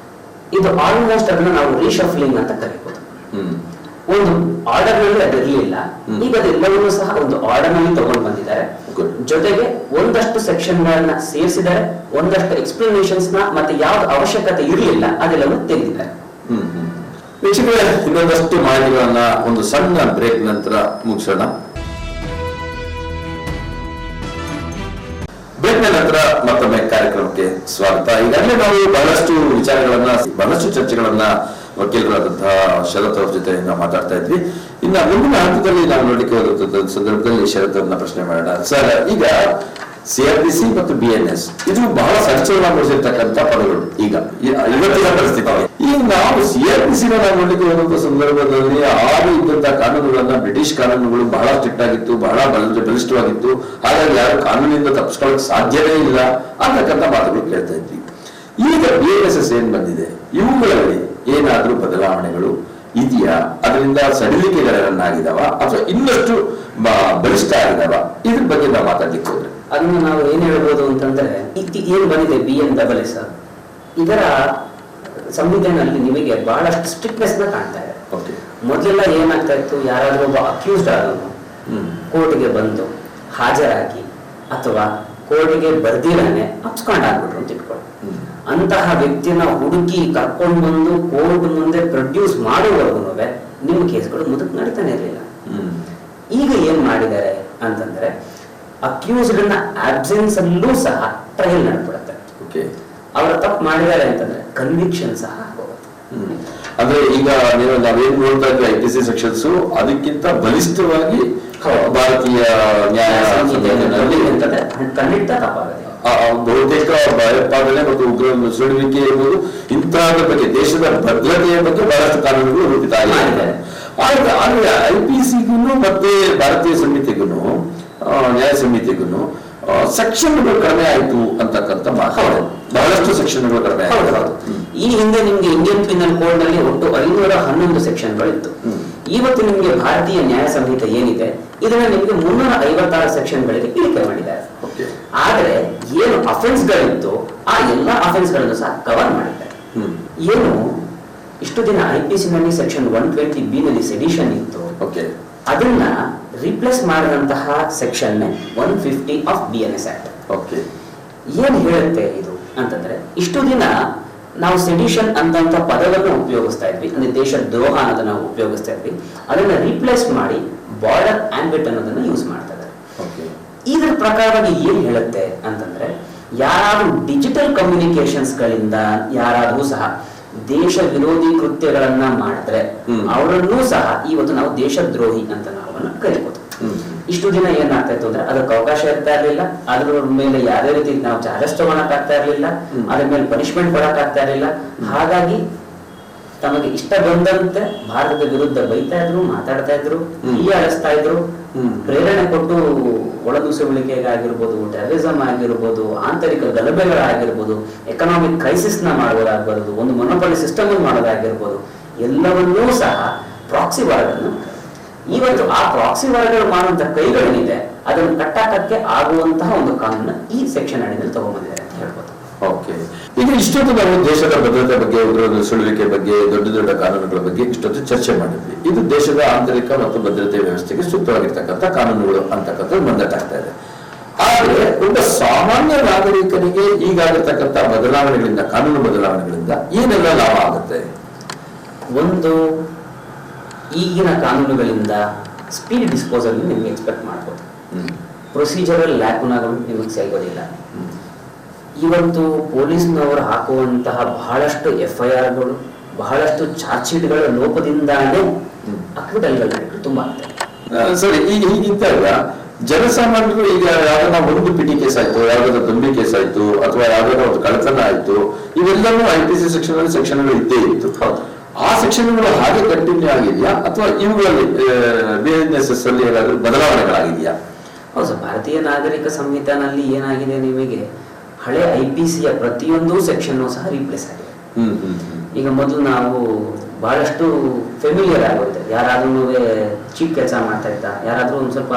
ಇದು ಆಲ್ಮೋಸ್ಟ್ ಅದನ್ನ ನಾವು ರೀಶಫ್ಲಿಂಗ್ ಅಂತ ಕರೀಬಹುದು. ಒಂದು ಆರ್ಡರ್ ನಲ್ಲಿ ಅದಿರಲಿಲ್ಲ, ಈಗ ಅದೆಲ್ಲವನ್ನೂ ಸಹ ಒಂದು ಆರ್ಡರ್ ನಲ್ಲಿ ತಗೊಂಡು ಬಂದಿದ್ದಾರೆ. ಜೊತೆಗೆ ಒಂದಷ್ಟು ಸೆಕ್ಷನ್ ಗಳನ್ನ ಸೇರಿಸಿದ್ದಾರೆ, ಒಂದಷ್ಟು ಎಕ್ಸ್ಪ್ಲನೇಷನ್ಸ್ ನ ಮತ್ತೆ ಯಾವ್ದು ಅವಶ್ಯಕತೆ ಇರಲಿಲ್ಲ ಅದೆಲ್ಲವೂ ತೆಗೆದಿದ್ದಾರೆ. ವೀಕ್ಷಕರೇ, ಇನ್ನೊಂದಷ್ಟು ಮಾಹಿತಿಗಳನ್ನ ಒಂದು ಸಣ್ಣ ಬ್ರೇಕ್ ನಂತರ ಮುಗಿಸೋಣ. ಬ್ರೇಕ್ನ ನಂತರ ಮತ್ತೊಮ್ಮೆ ಕಾರ್ಯಕ್ರಮಕ್ಕೆ ಸ್ವಾಗತ. ಈಗಾಗಲೇ ನಾವು ಬಹಳಷ್ಟು ಚರ್ಚೆಗಳನ್ನ ವಕೀಲರಾದಂತಹ ಶರತ್ ಅವ್ರ ಜೊತೆ ನಾವು ಮಾತಾಡ್ತಾ ಇದ್ವಿ. ಇನ್ನ ಮುಂದಿನ ಹಂತದಲ್ಲಿ ನಾವು ನೋಡಲಿಕ್ಕೆ ಹೋದ ಸಂದರ್ಭದಲ್ಲಿ ಶರತ್ ಅವ್ರನ್ನ ಪ್ರಶ್ನೆ ಮಾಡೋಣ. ಸರ್, ಈಗ CRPC ಮತ್ತು BNS ಇದು ಬಹಳ ಸಂಚಲನಗೊಳಿಸಿರ್ತಕ್ಕಂಥ ಪದಗಳು ಈಗ ಇವತ್ತಿನ ಪರಿಸ್ಥಿತಿ. ಈಗ ನಾವು CRPC ನಾವು ನೋಡಲಿಕ್ಕೆ ಹೋದಂತ ಸಂದರ್ಭದಲ್ಲಿ ಆಗ ಇದ್ದಂತಹ ಕಾನೂನುಗಳನ್ನ, ಬ್ರಿಟಿಷ್ ಕಾನೂನುಗಳು ಬಹಳ ಸ್ಟ್ರಿಕ್ಟ್ ಆಗಿತ್ತು, ಬಹಳ ಬಲಿಷ್ಠವಾಗಿತ್ತು. ಹಾಗಾಗಿ ಯಾರು ಕಾನೂನಿಂದ ತಪ್ಪಿಸ್ಕೊಳ್ಳೋಕೆ ಸಾಧ್ಯವೇ ಇಲ್ಲ ಅಂತಕ್ಕಂಥ ಮಾತುಗಳು ಕೇಳ್ತಾ ಇದ್ವಿ. ಈಗ BNSS ಏನ್ ಬಂದಿದೆ, ಇವುಗಳಲ್ಲಿ ಏನಾದ್ರೂ ಬದಲಾವಣೆಗಳು ಇದೆಯಾ? ಅದರಿಂದ ಸಡಿಲಿಕೆಗಳನ್ನಾಗಿದಾವ ಅಥವಾ ಇನ್ನಷ್ಟು ಬಲಿಷ್ಠ ಆಗಿದಾವ? ಇದ್ರ ಬಗ್ಗೆ ನಾವು ಮಾತಾಡ್ಲಿಕ್ಕೆ ಹೋದ್ರೆ ಅದನ್ನ ನಾವು ಏನ್ ಹೇಳ್ಬೋದು ಅಂತಂದ್ರೆ, ಏನ್ ಬಂದಿದೆ BNSS, ಇದರ ಸಂವಿಧಾನದಲ್ಲಿ ನಿಮಗೆ ಬಹಳಷ್ಟು ಸ್ಟ್ರಿಕ್ಟ್ನೆಸ್ ನ ಕಾಣ್ತಾ ಇದೆ. ಮೊದಲೆಲ್ಲ ಏನಾಗ್ತಾ ಇತ್ತು, ಯಾರಾದ್ರೂ ಒಬ್ಬ ಅಕ್ಯೂಸ್ಡ್ ಆದವನು ಕೋರ್ಟ್ಗೆ ಬಂದು ಹಾಜರಾಗಿ ಅಥವಾ ಕೋರ್ಟಿಗೆ ಬರ್ದಿರಾನೆ ಅಪ್ಸ್ಕೊಂಡಾಗ್ಬಿಟ್ರು ಅಂತ ಇಟ್ಕೊಳ್ಳಿ. ಅಂತಹ ವ್ಯಕ್ತಿನ ಹುಡುಕಿ ಕರ್ಕೊಂಡು ಬಂದು ಕೋರ್ಟ್ ಮುಂದೆ ಪ್ರೊಡ್ಯೂಸ್ ಮಾಡುವವರೆಗೂ ನಿಮ್ಮ ಕೇಸ್ಗಳು ಮುಂದಕ್ಕೆ ನಡೀತಾನೆ ಇರಲಿಲ್ಲ. ಈಗ ಏನ್ ಮಾಡಿದ್ದಾರೆ ಅಂತಂದ್ರೆ ಅಕ್ಯೂಸ್ಡ್ ನ ಆಬ್ಸೆನ್ಸ್ ಅಲ್ಲೂ ಸಹ ಟ್ರಯಲ್ ನಡೆದ್ಬಿಡುತ್ತೆ. ಅವರ ತಪ್ಪು ಮಾಡಿದ್ದಾರೆ ಅಂತಂದ್ರೆ ಕನ್ವಿಕ್ಷನ್ ಸಹ ಆಗೋಗುತ್ತೆ. ಅಂದ್ರೆ ಈಗ ನಾವೇನ್ ನೋಡ್ತಾ ಇದ್ವಿ IPC ಸೆಕ್ಷನ್ಸ್ ಅದಕ್ಕಿಂತ ಬಲಿಷ್ಠವಾಗಿ ಭಾರತೀಯ ನ್ಯಾಯ ಸಂಹಿತೆಯಲ್ಲಿ ಖಂಡಿತ ತಪ್ಪಾಗುತ್ತೆ. ಬಹುತೇಕ ಭಯೋತ್ಪಾದನೆ ಮತ್ತು ಉಗ್ರ ನುಸುಳುವಿಕೆ ಇರ್ಬೋದು ಇಂತಹದ ಬಗ್ಗೆ ದೇಶದ ಭದ್ರತೆಯ ಬಗ್ಗೆ ಬಹಳಷ್ಟು ಕಾನೂನುಗಳು ರೂಪಿತ ಆಗಿದ್ದಾರೆ. ಆದ್ರೆ IPCಗೂ ಮತ್ತೆ ಭಾರತೀಯ ಸಂಹಿತೆಗೂ ನ್ಯಾಯ ಸಂಹಿತೆಗೂ ಸೆಕ್ಷನ್ಗಳು ಕಡಿಮೆ ಆಯ್ತು ಅಂತಕ್ಕಂಥ ಬಹಳಷ್ಟು ಸೆಕ್ಷನ್ಗಳು ಕಡಿಮೆ ಆಯ್ತು. ಈ ಹಿಂದೆ ನಿಮ್ಗೆ ಇಂಡಿಯನ್ ಪೀನಲ್ ಕೋಡ್ ನಲ್ಲಿ ಒಟ್ಟು 511 ಸೆಕ್ಷನ್ಗಳು ಇತ್ತು. ಇವತ್ತು ನಿಮ್ಗೆ ಭಾರತೀಯ ನ್ಯಾಯ ಸಂಹಿತೆ ಏನಿದೆ ಇದನ್ನ ನಿಮ್ಗೆ 356 ಸೆಕ್ಷನ್ಗಳಿಗೆ ಇಳಿಕೆ ಮಾಡಿದ್ದಾರೆ. ಆದ್ರೆ ಏನು ಅಫೆನ್ಸ್ ಗಳಿತ್ತು ಆ ಎಲ್ಲಾ ಅಫೆನ್ಸ್ ಗಳನ್ನು ಸಹ ಕವರ್ ಮಾಡಿದ್ದಾರೆ. ಏನು ಇಷ್ಟು ದಿನ IPC ನಲ್ಲಿ ಸೆಕ್ಷನ್ 120B ನಲ್ಲಿ ಸೆಡಿಷನ್ ಇತ್ತು, ಅದನ್ನ ರಿಪ್ಲೇಸ್ ಮಾಡಿದಂತಹ ಸೆಕ್ಷನ್ 150 ಆಫ್ BNS ಆಕ್ಟ್ ಏನ್ ಹೇಳುತ್ತೆ ಇದು ಅಂತಂದ್ರೆ, ಇಷ್ಟು ದಿನ ನಾವು ಸೆಡಿಷನ್ ಅಂತ ಪದವನ್ನು ಉಪಯೋಗಿಸ್ತಾ ಇದ್ವಿ, ಅಂದ್ರೆ ದೇಶ ದ್ರೋಹ ಅನ್ನೋದನ್ನ ನಾವು ಉಪಯೋಗಿಸ್ತಾ ಇದ್ವಿ. ಅದನ್ನ ರಿಪ್ಲೇಸ್ ಮಾಡಿ ಬಾರ್ಡರ್ ಆಂಬಿಟ್ ಅನ್ನೋದನ್ನ ಯೂಸ್ ಮಾಡ್ತಾ ಇದ್ದಾರೆ. ಇದ್ರ ಪ್ರಕಾರವಾಗಿ ಏನ್ ಹೇಳುತ್ತೆ ಅಂತಂದ್ರೆ, ಯಾರಾದ್ರೂ ಡಿಜಿಟಲ್ ಕಮ್ಯುನಿಕೇಶನ್ಸ್ ಗಳಿಂದ ಯಾರಾದ್ರೂ ಸಹ ದೇಶ ವಿರೋಧಿ ಕೃತ್ಯಗಳನ್ನ ಮಾಡಿದ್ರೆ ಅವರನ್ನೂ ಸಹ ಇವತ್ತು ನಾವು ದೇಶದ್ರೋಹಿ ಅಂತ ನಾವು ಕರಿಬಹುದು. ಇಷ್ಟು ದಿನ ಏನಾಗ್ತಾ ಇತ್ತು ಅಂದ್ರೆ ಅದಕ್ಕೆ ಅವಕಾಶ ಇರ್ತಾ ಇರ್ಲಿಲ್ಲ, ಅದ್ರ ಮೇಲೆ ಯಾವುದೇ ರೀತಿ ನಾವು ಚಾರ್ಜಸ್ ತಗೊಳಕ್ ಆಗ್ತಾ ಇರ್ಲಿಲ್ಲ, ಅದ್ರ ಮೇಲೆ ಪನಿಷ್ಮೆಂಟ್ ಕೊಡಕ್ ಆಗ್ತಾ ಇರ್ಲಿಲ್ಲ. ಹಾಗಾಗಿ ತಮಗೆ ಇಷ್ಟ ಬಂದಂತೆ ಭಾರತದ ವಿರುದ್ಧ ಬೈತಾ ಇದ್ರು, ಮಾತಾಡ್ತಾ ಇದ್ರು, ಹೀಯಾಳಿಸ್ತಾ ಇದ್ರು, ಪ್ರೇರಣೆ ಕೊಟ್ಟು ಒಳನುಸುಳುವಿಕೆಗಾಗಿರ್ಬೋದು, ಟೆರರಿಸಂ ಆಗಿರ್ಬೋದು, ಆಂತರಿಕ ಗಲಭೆಗಳಾಗಿರ್ಬೋದು, ಎಕನಾಮಿಕ್ ಕ್ರೈಸಿಸ್ ನ ಮಾಡೋದಾಗಿರ್ಬೋದು, ಒಂದು ಮೊನೋಪೊಲಿ ಸಿಸ್ಟಮ್ ಮಾಡೋದಾಗಿರ್ಬೋದು, ಎಲ್ಲವನ್ನೂ ಸಹ ಪ್ರಾಕ್ಸಿ ವಾರ್ಗಳನ್ನು ಇವತ್ತು ಆ ಪ್ರಾಕ್ಸಿ ವಾರ್ಗಳು ಮಾಡುವಂತ ಕೈಗಳೇನಿದೆ ಅದನ್ನು ಕಟ್ಟಾಕಕ್ಕೆ ಆಗುವಂತಹ ಒಂದು ಕಾನೂನು ಈ ಸೆಕ್ಷನ್ ಅಡಿಯಲ್ಲಿ ತಗೊಂಡ್ಬಂದಿದ್ದಾರೆ ಅಂತ ಹೇಳ್ಬೋದು. ಈಗ ಇಷ್ಟೊತ್ತು ನಾವು ದೇಶದ ಭದ್ರತೆ ಬಗ್ಗೆ, ಉಗ್ರ ನುಸುಳುವಿಕೆ ಬಗ್ಗೆ, ದೊಡ್ಡ ದೊಡ್ಡ ಕಾನೂನುಗಳ ಬಗ್ಗೆ ಇಷ್ಟೊತ್ತು ಚರ್ಚೆ ಮಾಡಿದ್ವಿ. ಇದು ದೇಶದ ಆಂತರಿಕ ಮತ್ತು ಭದ್ರತೆ ವ್ಯವಸ್ಥೆಗೆ ಸೂಕ್ತವಾಗಿರ್ತಕ್ಕಂಥ ಕಾನೂನುಗಳು ಅಂತಕ್ಕಂಥದ್ದು ಮಂದಟ್ಟಾಗ್ತಾ ಇದೆ. ಆದ್ರೆ ಒಬ್ಬ ಸಾಮಾನ್ಯ ನಾಗರಿಕನಿಗೆ ಈಗಾಗಿರ್ತಕ್ಕಂಥ ಬದಲಾವಣೆಗಳಿಂದ, ಕಾನೂನು ಬದಲಾವಣೆಗಳಿಂದ ಏನೆಲ್ಲ ಲಾಭ ಆಗುತ್ತೆ? ಒಂದು, ಈಗಿನ ಕಾನೂನುಗಳಿಂದ ಸ್ಪೀಡ್ ಡಿಸ್ಪೋಸಲ್ ನಿಮ್ಗೆ ಎಕ್ಸ್ಪೆಕ್ಟ್ ಮಾಡ್ಬೋದು. ಪ್ರೊಸೀಜರಲ್ ಲ್ಯಾಕುನಾಗಳು ನಿಮಗೆ ಸಿಗೋದಿಲ್ಲ. ಇವತ್ತು ಪೊಲೀಸ್ನವರು ಹಾಕುವಂತಹ ಬಹಳಷ್ಟು FIRಗಳು, ಬಹಳಷ್ಟು ಚಾರ್ಜ್ ಶೀಟ್ಗಳ ಲೋಪದಿಂದಾನೇ ಅಕ್ವಿಟಲ್ಗಳು ತುಂಬಾ ಆಗ್ತದೆ. ಸರಿ, ಈಗ ಹೀಗಿದ್ದಾಗ ಜನಸಾಮಾನ್ಯರು ಈಗ ಯಾವ್ದಾರ ಒಂದು ಪಿಟಿ ಕೇಸ್ ಆಯ್ತು, ಯಾವ್ದಾದ್ರು ದೊಂಬಿ ಕೇಸ್ ಆಯ್ತು, ಅಥವಾ ಯಾವ್ದಾದ್ರು ಒಂದು ಕಳ್ಳತನ ಆಯ್ತು, ಇವೆಲ್ಲವೂ IPC ಸೆಕ್ಷನ್ಗಳು ಇದ್ದೇ ಇತ್ತು. ಆ ಸೆಕ್ಷನ್ಗಳು ಹಾಗೆ ಕಂಟಿನ್ಯೂ ಆಗಿದೆಯಾ ಅಥವಾ ಇವುಗಳಲ್ಲಿ BNSS ಅಲ್ಲಿ ಏನಾದರೂ ಬದಲಾವಣೆಗಳಾಗಿದೆಯಾ? ಹೌದು ಸರ್, ಭಾರತೀಯ ನಾಗರಿಕ ಸಂಹಿತಾನಲ್ಲಿ ಏನಾಗಿದೆ, ನಿಮಗೆ ಹಳೆ IPCಯ ಪ್ರತಿಯೊಂದು ಸೆಕ್ಷನ್ ಸಹ ರೀಪ್ಲೇಸ್ ಆಗಿದೆ. ಈಗ ಮೊದಲು ನಾವು ಬಹಳಷ್ಟು ಫೆಮಿಲಿಯರ್ ಆಗುತ್ತೆ, ಯಾರಾದ್ರೂ ಚೀಪ್ ಕೆಲಸ ಮಾಡ್ತಾ ಇದ್ದ, ಯಾರಾದ್ರೂ ಒಂದ್ ಸ್ವಲ್ಪ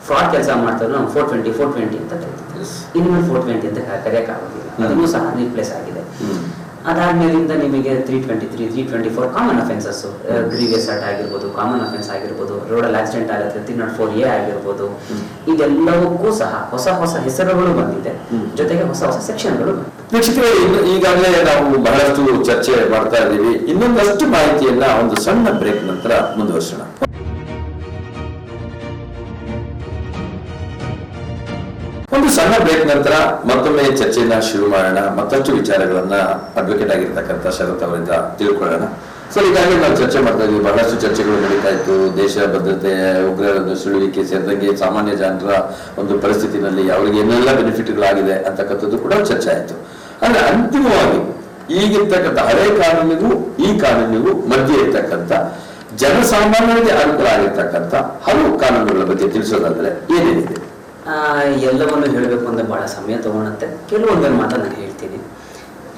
ಫ್ರಾಡ್ ಕೆಲಸ ಮಾಡ್ತಾ ಇದ್ರು, ನಾವು 420 ಅಂತ ಕರಿತೀವಿ. ಇನ್ನು 420 ಅಂತ ಕರೆಯಕ್ಕಾಗೋದಿಲ್ಲ, ಅದನ್ನು ಸಹ ರೀಪ್ಲೇಸ್ ಆಗಿದೆ. ಅದಾದ್ಮೇಲಿಂದ ನಿಮಗೆ 323, 324 ಕಾಮನ್ ಅಫೆನ್ಸಸ್, ಗ್ರೀವಿಯಸ್ ಆಕ್ಟ್ ಆಗಿರ್ಬೋದು, ಕಾಮನ್ ಅಫೆನ್ಸ್ ಆಗಿರ್ಬೋದು, ರೋಡಲ್ಲಿ ಆಕ್ಸಿಡೆಂಟ್ ಆಗುತ್ತೆ 304A ಆಗಿರ್ಬೋದು, ಇದೆಲ್ಲವಕ್ಕೂ ಸಹ ಹೊಸ ಹೊಸ ಹೆಸರುಗಳು ಬಂದಿದೆ, ಜೊತೆಗೆ ಹೊಸ ಹೊಸ ಸೆಕ್ಷನ್ಗಳು ಬಂದಿದೆ. ಈಗಾಗಲೇ ನಾವು ಬಹಳಷ್ಟು ಚರ್ಚೆ ಮಾಡ್ತಾ ಇದ್ದೀವಿ. ಇನ್ನೊಂದಷ್ಟು ಮಾಹಿತಿಯನ್ನ ಒಂದು ಸಣ್ಣ ಬ್ರೇಕ್ ನಂತರ ಮುಂದುವರಿಸೋಣ. ಒಂದು ಸಣ್ಣ ಬ್ರೇಕ್ ನಂತರ ಮತ್ತೊಮ್ಮೆ ಚರ್ಚೆಯನ್ನ ಶುರು ಮಾಡೋಣ. ಮತ್ತಷ್ಟು ವಿಚಾರಗಳನ್ನ ಅಡ್ವೊಕೇಟ್ ಆಗಿರ್ತಕ್ಕಂಥ ಶರತ್ ಅವರಿಂದ ತಿಳ್ಕೊಳ್ಳೋಣ. ಸರ್, ಈಗಾಗಲೇ ನಾವು ಚರ್ಚೆ ಮಾಡ್ತಾ ಇದ್ವಿ, ಬಹಳಷ್ಟು ಚರ್ಚೆಗಳು ನಡೀತಾ ಇತ್ತು. ದೇಶ ಭದ್ರತೆ, ಉಗ್ರ ನುಸುಳುವಿಕೆ ಸೇರಿದಂಗೆ ಸಾಮಾನ್ಯ ಜನರ ಒಂದು ಪರಿಸ್ಥಿತಿನಲ್ಲಿ ಅವರಿಗೆ ಏನೆಲ್ಲ ಬೆನಿಫಿಟ್ಗಳಾಗಿದೆ ಅಂತಕ್ಕಂಥದ್ದು ಕೂಡ ಚರ್ಚೆ ಆಯಿತು. ಅಂದ್ರೆ ಅಂತಿಮವಾಗಿ ಈಗಿರ್ತಕ್ಕಂಥ ಹಳೆ ಕಾನೂನಿಗೂ ಈ ಕಾನೂನಿಗೂ ಮಧ್ಯೆ ಇರ್ತಕ್ಕಂಥ ಜನಸಾಮಾನ್ಯರಿಗೆ ಅನುಕೂಲ ಆಗಿರ್ತಕ್ಕಂಥ ಹಲವು ಕಾನೂನುಗಳ ಬಗ್ಗೆ ತಿಳಿಸೋದಾದ್ರೆ ಏನೇನಿದೆ? ಎಲ್ಲವನ್ನು ಹೇಳಬೇಕು ಅಂದ್ರೆ ಬಹಳ ಸಮಯ ತಗೊಳುತ್ತೆ. ಕೆಲವೊಂದನ್ನು ಮಾತ್ರ ನಾನು ಹೇಳ್ತೀನಿ.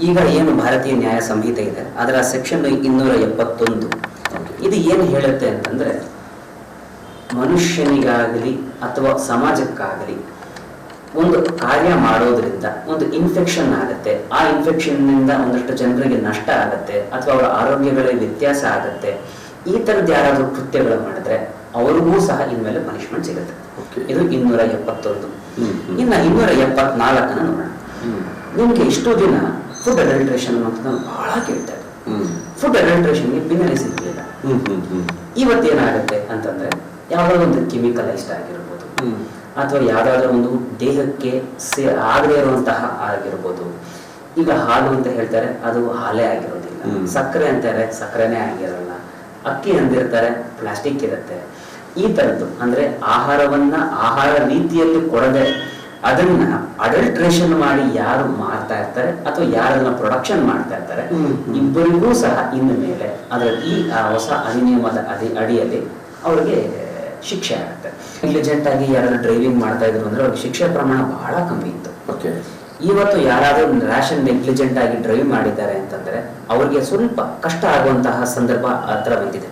ಈಗ ಏನು ಭಾರತೀಯ ನ್ಯಾಯ ಸಂಹಿತೆ ಇದೆ ಅದರ ಸೆಕ್ಷನ್ 271 ಇದು ಏನು ಹೇಳುತ್ತೆ ಅಂತಂದ್ರೆ, ಮನುಷ್ಯನಿಗಾಗಲಿ ಅಥವಾ ಸಮಾಜಕ್ಕಾಗಲಿ ಒಂದು ಕಾರ್ಯ ಮಾಡೋದ್ರಿಂದ ಒಂದು ಇನ್ಫೆಕ್ಷನ್ ಆಗುತ್ತೆ, ಆ ಇನ್ಫೆಕ್ಷನ್ ನಿಂದ ಒಂದಷ್ಟು ಜನರಿಗೆ ನಷ್ಟ ಆಗುತ್ತೆ ಅಥವಾ ಅವರ ಆರೋಗ್ಯಗಳಲ್ಲಿ ವ್ಯತ್ಯಾಸ ಆಗುತ್ತೆ, ಈ ತರದ್ದು ಯಾರಾದ್ರೂ ಕೃತ್ಯಗಳು ಮಾಡಿದ್ರೆ ಅವರಿಗೂ ಸಹ ಇನ್ಮೇಲೆ ಪನಿಷ್ಮೆಂಟ್ ಸಿಗುತ್ತೆ. Okay. ಇದು 271. ಇನ್ನ 274 ನೋಡೋಣ. ಹ್ಮ್. ನಿಮ್ಗೆ ಇಷ್ಟು ದಿನ ಫುಡ್ ಅಡಲ್ಟ್ರೇಷನ್ ಅಂತ ನಾವು ಬಹಳ ಕೇಳ್ತಾ ಇದ್ವಿ. ಫುಡ್ ಅಡಲ್ಟ್ರೇಷನ್ಗೆ ಪಿನಲಿಸ್ ಇರಲಿಲ್ಲ. ಇವತ್ತೇನಾಗುತ್ತೆ ಅಂತಂದ್ರೆ ಯಾವ್ದಾದ್ರು ಒಂದು ಕೆಮಿಕಲೈಸ್ಡ್ ಆಗಿರ್ಬೋದು, ಅಥವಾ ಯಾವ್ದಾದ್ರು ಒಂದು ದೇಹಕ್ಕೆ ಆಗದೇ ಇರುವಂತಹ ಆಗಿರ್ಬೋದು. ಈಗ ಹಾಲು ಅಂತ ಹೇಳ್ತಾರೆ, ಅದು ಹಾಲೇ ಆಗಿರೋದಿಲ್ಲ. ಸಕ್ಕರೆ ಅಂತಾರೆ, ಸಕ್ಕರೆನೇ ಆಗಿರಲ್ಲ. ಅಕ್ಕಿ ಅಂದಿರ್ತಾರೆ, ಪ್ಲಾಸ್ಟಿಕ್ ಇರುತ್ತೆ. ಈ ತರದ್ದು ಅಂದ್ರೆ ಆಹಾರವನ್ನ ಆಹಾರ ರೀತಿಯಲ್ಲಿ ಕೊಡದೆ ಅದನ್ನ ಅಡಲ್ಟ್ರೇಷನ್ ಮಾಡಿ ಯಾರು ಮಾರ್ತಾ ಇರ್ತಾರೆ ಅಥವಾ ಯಾರನ್ನ ಪ್ರೊಡಕ್ಷನ್ ಮಾಡ್ತಾ ಇರ್ತಾರೆ, ಇಬ್ಬರಿಗೂ ಸಹ ಇನ್ನು ಮೇಲೆ ಅದರ ಈ ಹೊಸ ಅಧಿನಿಯಮದ ಅಡಿಯಲ್ಲಿ ಅವ್ರಿಗೆ ಶಿಕ್ಷೆ ಆಗುತ್ತೆ. ನೆಗ್ಲಿಜೆಂಟ್ ಆಗಿ ಯಾರಾದ್ರೂ ಡ್ರೈವಿಂಗ್ ಮಾಡ್ತಾ ಇದ್ರು ಅಂದ್ರೆ ಅವ್ರಿಗೆ ಶಿಕ್ಷೆ ಪ್ರಮಾಣ ಬಹಳ ಕಮ್ಮಿ ಇತ್ತು. ಇವತ್ತು ಯಾರಾದ್ರೂ ರ್ಯಾಷನ್ ನೆಗ್ಲಿಜೆಂಟ್ ಆಗಿ ಡ್ರೈವ್ ಮಾಡಿದ್ದಾರೆ ಅಂತಂದ್ರೆ ಅವ್ರಿಗೆ ಸ್ವಲ್ಪ ಕಷ್ಟ ಆಗುವಂತಹ ಸಂದರ್ಭ ಹತ್ರ ಬಂದಿದೆ.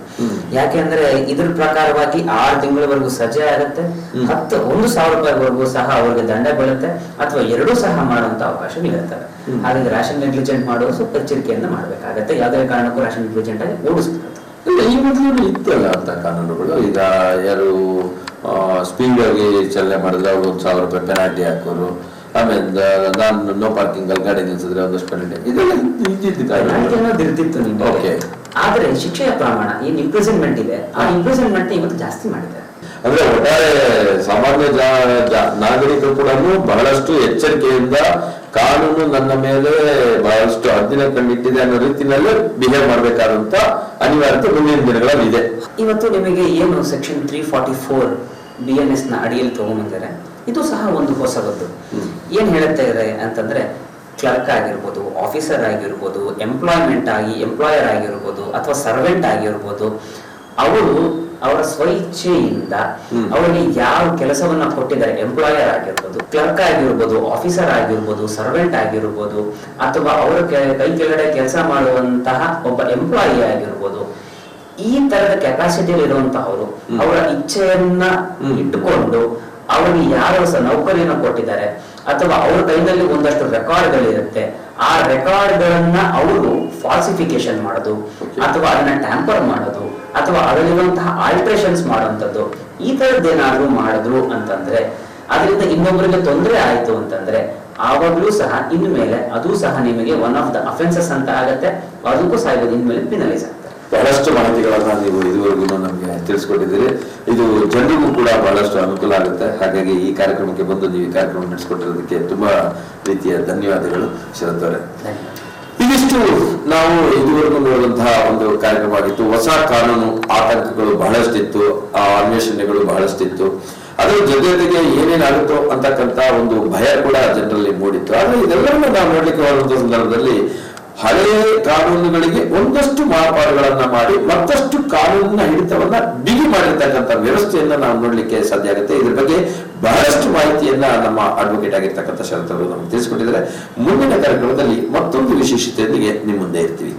ಯಾಕೆಂದ್ರೆ ಇದ್ರ ಪ್ರಕಾರವಾಗಿ 6 ತಿಂಗಳವರೆಗೂ ಸಜೆ ಆಗುತ್ತೆ, 1,000 ರೂಪಾಯಿವರೆಗೂ ಸಹ ಅವ್ರಿಗೆ ದಂಡ ಬೀಳುತ್ತೆ, ಅಥವಾ 2 ಸಹ ಮಾಡುವಂತ ಅವಕಾಶಗಳಿರ್ತವೆ. ಹಾಗಾಗಿ ರ್ಯಾಷನ್ ನೆಗ್ಲಿಜೆಂಟ್ ಮಾಡೋದು ಸ್ವಲ್ಪ ಎಚ್ಚರಿಕೆಯಿಂದ ಮಾಡ್ಬೇಕಾಗತ್ತೆ. ಯಾವುದೇ ಕಾರಣಕ್ಕೂ ರ್ಯಾಷನ್ ನೆಗ್ಲಿಜೆಂಟ್ ಆಗಿ ಓಡಿಸ್ಬಾರ್ದು. ಈ ಮೊದಲು ಇತ್ತಲ್ಲ ಅಂತ ಕಾನೂನುಗಳು. ಈಗ ಯಾರು ಸ್ಪೀಡ್ ಆಗಿ ಚಲನೆ ಮಾಡಿದ್ರೆ ಅವ್ರು 1,000 ರೂಪಾಯಿ ಪೆನಾಲ್ಟಿ ಹಾಕೋರು. ಆಮೇಲೆ ನಾನು ನೋ ಪಾರ್ಕಿಂಗ್ ಅಲ್ಲಿ ಗಾಡಿ ನಿಲ್ಸಿದ್ರೆ ಒಂದಷ್ಟು ಪೆನಾಲ್ಟಿ, ಇದೆಲ್ಲ ಇರ್ತಿತ್ತು ನಿಮ್ಗೆ. ಆದ್ರೆ ಶಿಕ್ಷೆಯ ಪ್ರಮಾಣ ಏನ್ ಇಂಪ್ರಿಸನ್ಮೆಂಟ್ ಇದೆ, ಆ ಇಂಪ್ರಿಸನ್ಮೆಂಟ್ ಇವತ್ತು ಜಾಸ್ತಿ ಮಾಡಿದ್ದಾರೆ. ಅಂದ್ರೆ ಒಟ್ಟಾರೆ ಸಾಮಾನ್ಯ ನಾಗರಿಕರು ಕೂಡ ಬಹಳಷ್ಟು ಎಚ್ಚರಿಕೆಯಿಂದ ಕಾನೂನು ನನ್ನ ಮೇಲೆ ಬಹಳಷ್ಟು ಹದ್ದಿನ ಕಂಡಿಟ್ಟಿದೆ ಅನ್ನೋ ರೀತಿಯಲ್ಲೇ ಬಿಹೇವ್ ಮಾಡಬೇಕಾದಂತ ಅನಿವಾರ್ಯತೆ ಮುಂದಿನ ದಿನಗಳಲ್ಲಿ ಇದೆ. ಇವತ್ತು ನಿಮಗೆ ಏನು ಸೆಕ್ಷನ್ 344 BNS ನ ಅಡಿಯಲ್ಲಿ ತಗೊಂಡ್ಬಂದರೆ ಇದು ಸಹ ಒಂದು ಹೊಸಬದ್ದು. ಏನ್ ಹೇಳುತ್ತಾ ಇದೆ ಅಂತಂದ್ರೆ, ಕ್ಲರ್ಕ್ ಆಗಿರ್ಬೋದು, ಆಫೀಸರ್ ಆಗಿರ್ಬೋದು, ಎಂಪ್ಲಾಯರ್ ಆಗಿರ್ಬೋದು, ಅಥವಾ ಸರ್ವೆಂಟ್ ಆಗಿರ್ಬೋದು, ಅವರು ಅವರ ಸ್ವಇಚ್ಛೆಯಿಂದ ಅವರಿಗೆ ಯಾವ ಕೆಲಸವನ್ನ ಕೊಟ್ಟಿದ್ದಾರೆ, ಎಂಪ್ಲಾಯರ್ ಆಗಿರ್ಬೋದು, ಕ್ಲರ್ಕ್ ಆಗಿರ್ಬೋದು, ಆಫೀಸರ್ ಆಗಿರ್ಬೋದು, ಸರ್ವೆಂಟ್ ಆಗಿರ್ಬೋದು, ಅಥವಾ ಅವರ ಕೈ ಕೆಳಗಡೆ ಕೆಲಸ ಮಾಡುವಂತಹ ಒಬ್ಬ ಎಂಪ್ಲಾಯಿ ಆಗಿರ್ಬೋದು, ಈ ತರದ ಕೆಪಾಸಿಟಿಯಲ್ಲಿ ಇರುವಂತಹವರು ಅವರ ಇಚ್ಛೆಯನ್ನ ಇಟ್ಟುಕೊಂಡು ಅವರಿಗೆ ಯಾರು ನೌಕರಿಯನ್ನು ಕೊಟ್ಟಿದ್ದಾರೆ ಅಥವಾ ಅವ್ರ ಕೈನಲ್ಲಿ ಒಂದಷ್ಟು ರೆಕಾರ್ಡ್ಗಳಿರುತ್ತೆ, ಆ ರೆಕಾರ್ಡ್ಗಳನ್ನ ಅವರು ಫಾಲ್ಸಿಫಿಕೇಶನ್ ಮಾಡೋದು ಅಥವಾ ಅದನ್ನ ಟ್ಯಾಂಪರ್ ಮಾಡೋದು ಅಥವಾ ಅದರಲ್ಲಿರುವಂತಹ ಆಲ್ಟ್ರೇಷನ್ಸ್ ಮಾಡುವಂಥದ್ದು, ಈ ತರದ್ದೇನಾದ್ರೂ ಮಾಡಿದ್ರು ಅಂತಂದ್ರೆ, ಅದರಿಂದ ಇನ್ನೊಬ್ಬರಿಗೆ ತೊಂದರೆ ಆಯ್ತು ಅಂತಂದ್ರೆ ಆವಾಗ್ಲೂ ಸಹ ಇನ್ಮೇಲೆ ಅದು ಸಹ ನಿಮಗೆ ಒನ್ ಆಫ್ ದ ಅಫೆನ್ಸಸ್ ಅಂತ ಆಗತ್ತೆ. ಅದಕ್ಕೂ ಸಹ ಇನ್ಮೇಲೆ ಪಿನಲೈಸ್ ಆಗ್ತದೆ. ಬಹಳಷ್ಟು ಮಾಹಿತಿಗಳನ್ನ ನೀವು ಇದುವರೆಗೂ ನಮಗೆ ತಿಳಿಸ್ಕೊಟ್ಟಿದ್ದೀರಿ. ಇದು ಜನರಿಗೂ ಕೂಡ ಬಹಳಷ್ಟು ಅನುಕೂಲ ಆಗುತ್ತೆ. ಹಾಗಾಗಿ ಈ ಕಾರ್ಯಕ್ರಮಕ್ಕೆ ಬಂದು ನೀವು ಈ ಕಾರ್ಯಕ್ರಮ ನಡೆಸಿಕೊಟ್ಟಿರೋದಕ್ಕೆ ತುಂಬಾ ರೀತಿಯ ಧನ್ಯವಾದಗಳು ಶರತ್ ಅವರೇ. ಇದಿಷ್ಟು ನಾವು ಇದುವರೆಗೂ ನೋಡುವಂತಹ ಒಂದು ಕಾರ್ಯಕ್ರಮ ಆಗಿತ್ತು. ಹೊಸ ಕಾನೂನು ಆತಂಕಗಳು ಬಹಳಷ್ಟಿತ್ತು, ಆ ಅನ್ವೇಷಣೆಗಳು ಬಹಳಷ್ಟಿತ್ತು. ಅದರ ಜೊತೆಗೆ ಏನೇನಾಗುತ್ತೋ ಅಂತಕ್ಕಂತ ಒಂದು ಭಯ ಕೂಡ ಜನರಲ್ಲಿ ಮೂಡಿತ್ತು. ಆದ್ರೆ ಇದೆಲ್ಲವನ್ನೂ ನಾವು ನೋಡ್ಲಿಕ್ಕೆ ಹೋಗುವಂತಹ ಸಂದರ್ಭದಲ್ಲಿ ಹಳೆಯ ಕಾನೂನುಗಳಿಗೆ ಒಂದಷ್ಟು ಮಾರ್ಪಾಡುಗಳನ್ನ ಮಾಡಿ ಮತ್ತಷ್ಟು ಕಾನೂನಿನ ಹಿಡಿತವನ್ನ ಬಿಗಿ ಮಾಡಿರ್ತಕ್ಕಂಥ ವ್ಯವಸ್ಥೆಯನ್ನ ನಾವು ನೋಡ್ಲಿಕ್ಕೆ ಸಾಧ್ಯ ಆಗುತ್ತೆ. ಇದ್ರ ಬಗ್ಗೆ ಬಹಳಷ್ಟು ಮಾಹಿತಿಯನ್ನ ನಮ್ಮ ಅಡ್ವೊಕೇಟ್ ಆಗಿರ್ತಕ್ಕಂಥ ಶರತ್ ಅವರು ನಮಗೆ ತಿಳಿಸಿಕೊಟ್ಟಿದ್ದಾರೆ. ಮುಂದಿನ ಕಾರ್ಯಕ್ರಮದಲ್ಲಿ ಮತ್ತೊಂದು ವಿಶೇಷತೆಯೊಂದಿಗೆ ನಿಮ್ಮ ಮುಂದೆ ಇರ್ತೀವಿ.